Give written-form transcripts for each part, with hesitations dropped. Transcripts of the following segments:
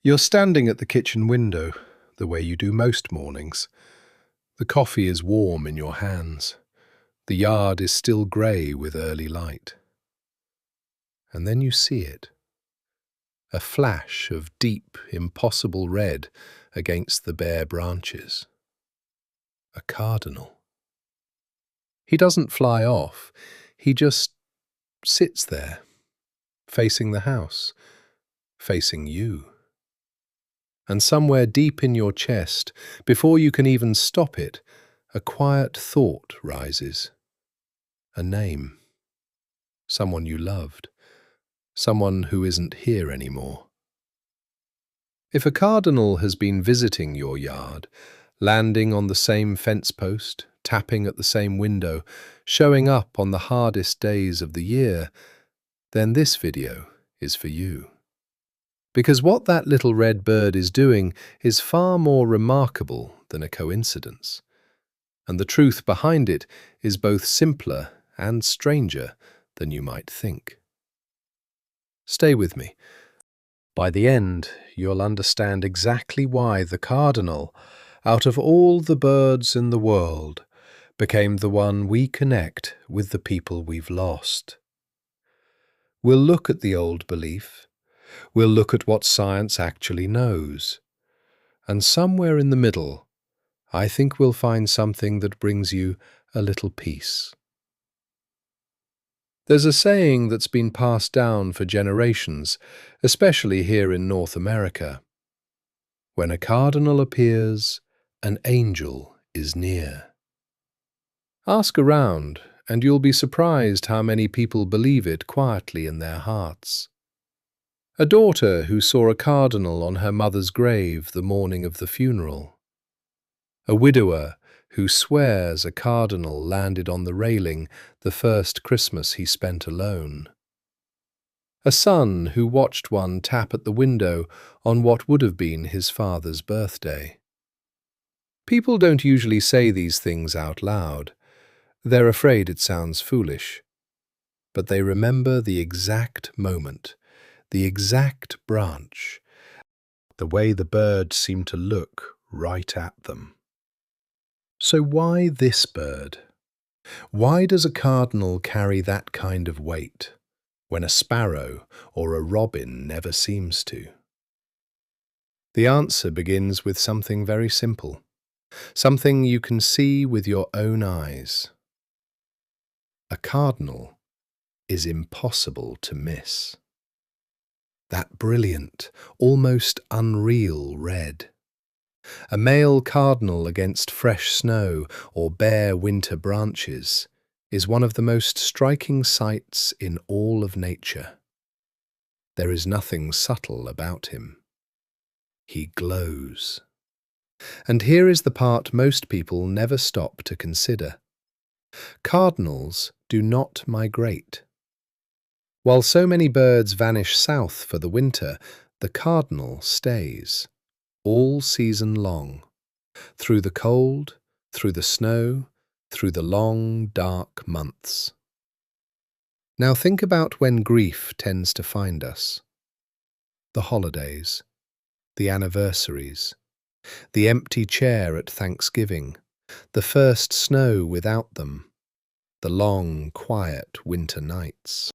You're standing at the kitchen window, the way you do most mornings. The coffee is warm in your hands. The yard is still grey with early light. And then you see it. A flash of deep, impossible red against the bare branches. A cardinal. He doesn't fly off. He just sits there, facing the house, facing you. And somewhere deep in your chest, before you can even stop it, a quiet thought rises. A name. Someone you loved. Someone who isn't here anymore. If a cardinal has been visiting your yard, landing on the same fence post, tapping at the same window, showing up on the hardest days of the year, then this video is for you. Because what that little red bird is doing is far more remarkable than a coincidence. And the truth behind it is both simpler and stranger than you might think. Stay with me. By the end, you'll understand exactly why the cardinal, out of all the birds in the world, became the one we connect with the people we've lost. We'll look at the old belief. We'll look at what science actually knows. And somewhere in the middle, I think we'll find something that brings you a little peace. There's a saying that's been passed down for generations, especially here in North America. When a cardinal appears, an angel is near. Ask around, and you'll be surprised how many people believe it quietly in their hearts. A daughter who saw a cardinal on her mother's grave the morning of the funeral. A widower who swears a cardinal landed on the railing the first Christmas he spent alone. A son who watched one tap at the window on what would have been his father's birthday. People don't usually say these things out loud. They're afraid it sounds foolish. But they remember the exact moment, the exact branch, the way the bird seemed to look right at them. So why this bird? Why does a cardinal carry that kind of weight, when a sparrow or a robin never seems to? The answer begins with something very simple, something you can see with your own eyes. A cardinal is impossible to miss. That brilliant, almost unreal red. A male cardinal against fresh snow or bare winter branches is one of the most striking sights in all of nature. There is nothing subtle about him. He glows. And here is the part most people never stop to consider. Cardinals do not migrate. While so many birds vanish south for the winter, the cardinal stays. All season long, through the cold, through the snow, through the long, dark months. Now think about when grief tends to find us. The holidays, the anniversaries, the empty chair at Thanksgiving, the first snow without them, the long, quiet winter nights.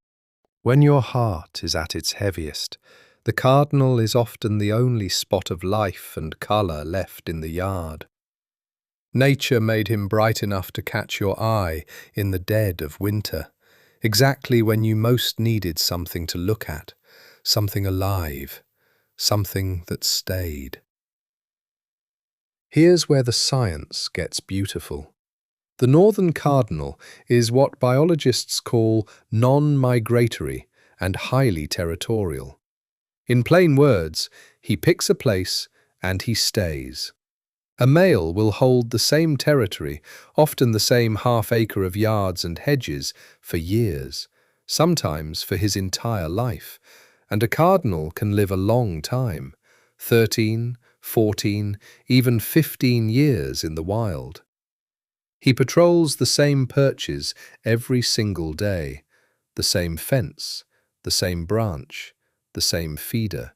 When your heart is at its heaviest, the cardinal is often the only spot of life and colour left in the yard. Nature made him bright enough to catch your eye in the dead of winter, exactly when you most needed something to look at, something alive, something that stayed. Here's where the science gets beautiful. The northern cardinal is what biologists call non-migratory and highly territorial. In plain words, he picks a place and he stays. A male will hold the same territory, often the same half-acre of yards and hedges, for years, sometimes for his entire life, and a cardinal can live a long time, 13, 14, even 15 years in the wild. He patrols the same perches every single day, the same fence, the same branch, the same feeder.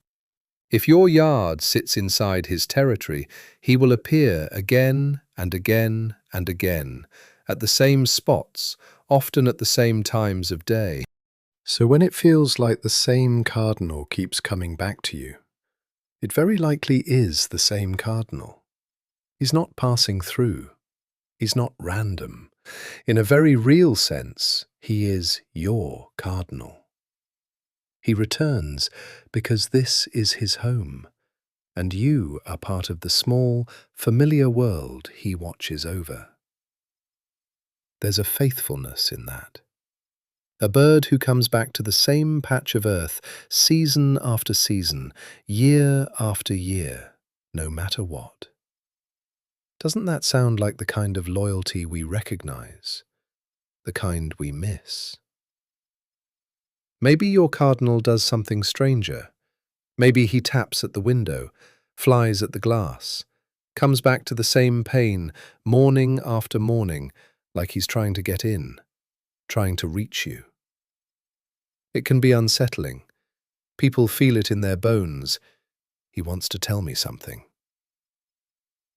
If your yard sits inside his territory, he will appear again and again and again, at the same spots, often at the same times of day. So when it feels like the same cardinal keeps coming back to you, it very likely is the same cardinal. He's not passing through. He's not random. In a very real sense, he is your cardinal. He returns because this is his home, and you are part of the small, familiar world he watches over. There's a faithfulness in that. A bird who comes back to the same patch of earth season after season, year after year, no matter what. Doesn't that sound like the kind of loyalty we recognize, the kind we miss? Maybe your cardinal does something stranger. Maybe he taps at the window, flies at the glass, comes back to the same pane, morning after morning, like he's trying to get in, trying to reach you. It can be unsettling. People feel it in their bones. He wants to tell me something.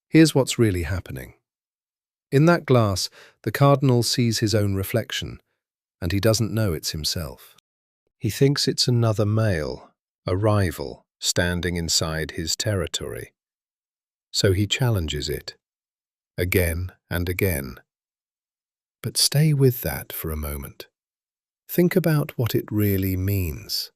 Here's what's really happening. In that glass, the cardinal sees his own reflection, and he doesn't know it's himself. He thinks it's another male, a rival, standing inside his territory. So he challenges it, again and again. But stay with that for a moment. Think about what it really means.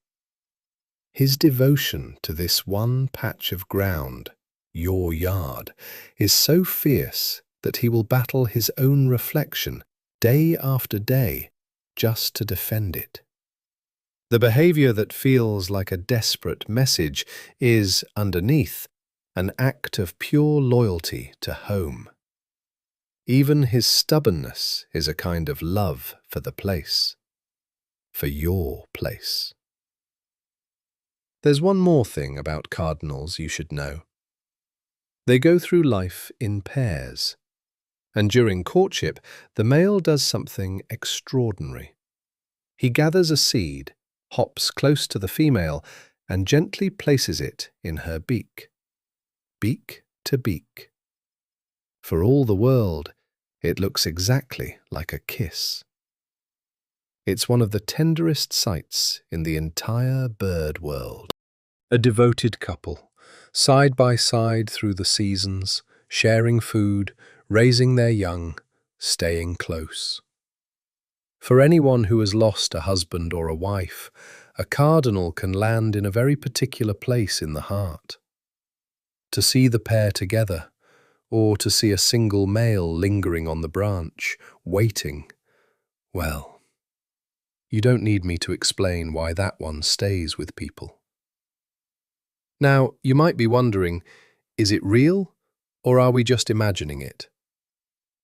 His devotion to this one patch of ground, your yard, is so fierce that he will battle his own reflection day after day just to defend it. The behavior that feels like a desperate message is, underneath, an act of pure loyalty to home. Even his stubbornness is a kind of love for the place, for your place. There's one more thing about cardinals you should know. They go through life in pairs, and during courtship, the male does something extraordinary. He gathers a seed, hops close to the female, and gently places it in her beak. Beak to beak. For all the world, it looks exactly like a kiss. It's one of the tenderest sights in the entire bird world. A devoted couple, side by side through the seasons, sharing food, raising their young, staying close. For anyone who has lost a husband or a wife, a cardinal can land in a very particular place in the heart. To see the pair together, or to see a single male lingering on the branch, waiting, well, you don't need me to explain why that one stays with people. Now, you might be wondering, is it real, or are we just imagining it?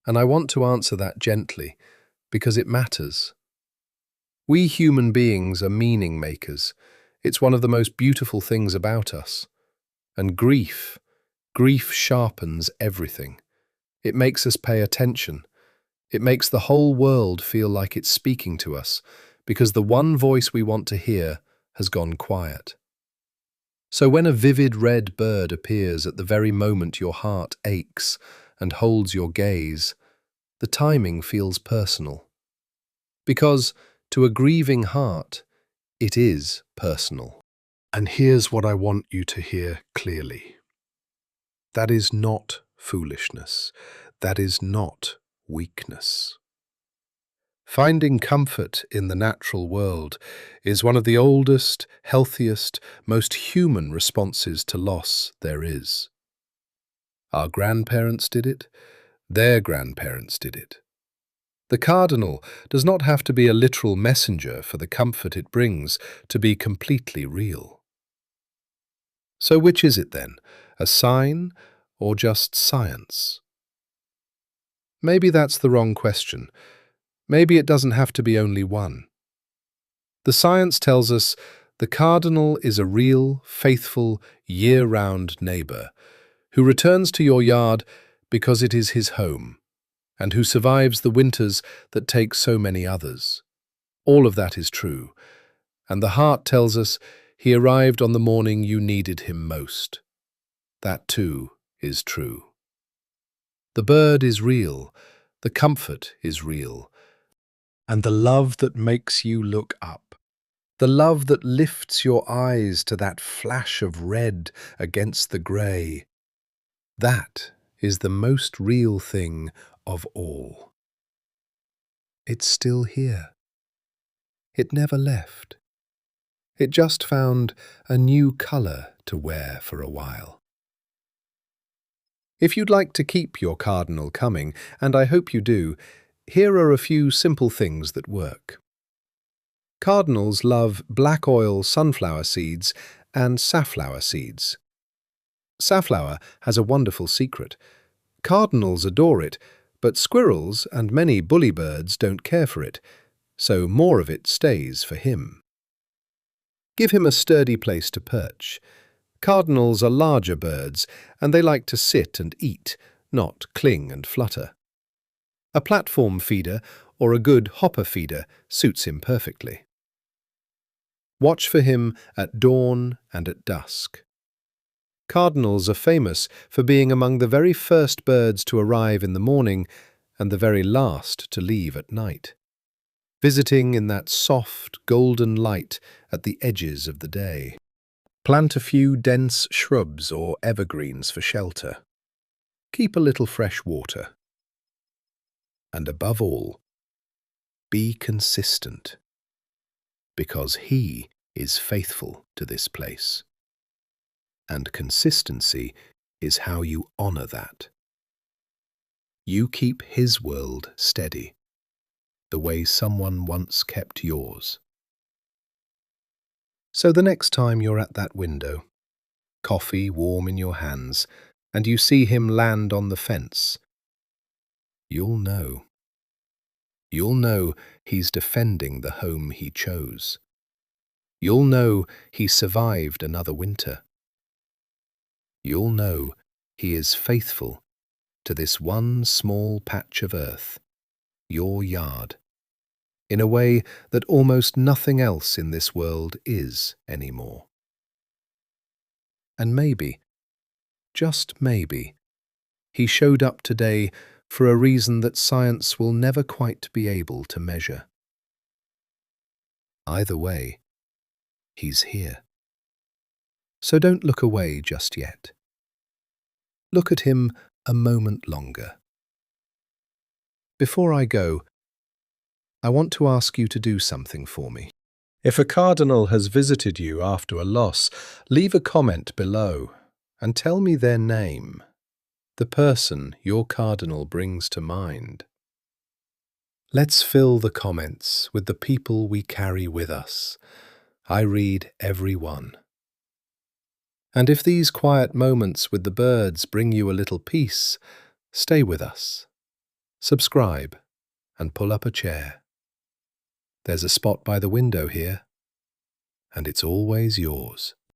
And I want to answer that gently, because it matters. We human beings are meaning makers. It's one of the most beautiful things about us. And grief sharpens everything. It makes us pay attention. It makes the whole world feel like it's speaking to us, because the one voice we want to hear has gone quiet. So when a vivid red bird appears at the very moment your heart aches and holds your gaze, the timing feels personal. Because, to a grieving heart, it is personal. And here's what I want you to hear clearly. That is not foolishness. That is not weakness. Finding comfort in the natural world is one of the oldest, healthiest, most human responses to loss there is. Our grandparents did it. Their grandparents did it. The cardinal does not have to be a literal messenger for the comfort it brings to be completely real. So which is it then, a sign or just science? Maybe that's the wrong question. Maybe it doesn't have to be only one. The science tells us the cardinal is a real, faithful, year-round neighbour who returns to your yard because it is his home, and who survives the winters that take so many others. All of that is true, and the heart tells us He arrived on the morning you needed him most. That too is true. The bird is real, the comfort is real, and the love that makes you look up, the love that lifts your eyes to that flash of red against the grey, that is the most real thing of all. It's still here. It never left. It just found a new colour to wear for a while. If you'd like to keep your cardinal coming, and I hope you do, here are a few simple things that work. Cardinals love black oil sunflower seeds and safflower seeds. Safflower has a wonderful secret. Cardinals adore it, but squirrels and many bully birds don't care for it, so more of it stays for him. Give him a sturdy place to perch. Cardinals are larger birds, and they like to sit and eat, not cling and flutter. A platform feeder or a good hopper feeder suits him perfectly. Watch for him at dawn and at dusk. Cardinals are famous for being among the very first birds to arrive in the morning and the very last to leave at night, visiting in that soft, golden light at the edges of the day. Plant a few dense shrubs or evergreens for shelter. Keep a little fresh water. And above all, be consistent, because he is faithful to this place. And consistency is how you honour that. You keep his world steady, the way someone once kept yours. So the next time you're at that window, coffee warm in your hands, and you see him land on the fence, you'll know. You'll know he's defending the home he chose. You'll know he survived another winter. You'll know he is faithful to this one small patch of earth, your yard, in a way that almost nothing else in this world is anymore. And maybe, just maybe, he showed up today for a reason that science will never quite be able to measure. Either way, he's here. So don't look away just yet. Look at him a moment longer. Before I go, I want to ask you to do something for me. If a cardinal has visited you after a loss, leave a comment below and tell me their name, the person your cardinal brings to mind. Let's fill the comments with the people we carry with us. I read every one. And if these quiet moments with the birds bring you a little peace, stay with us. Subscribe and pull up a chair. There's a spot by the window here, and it's always yours.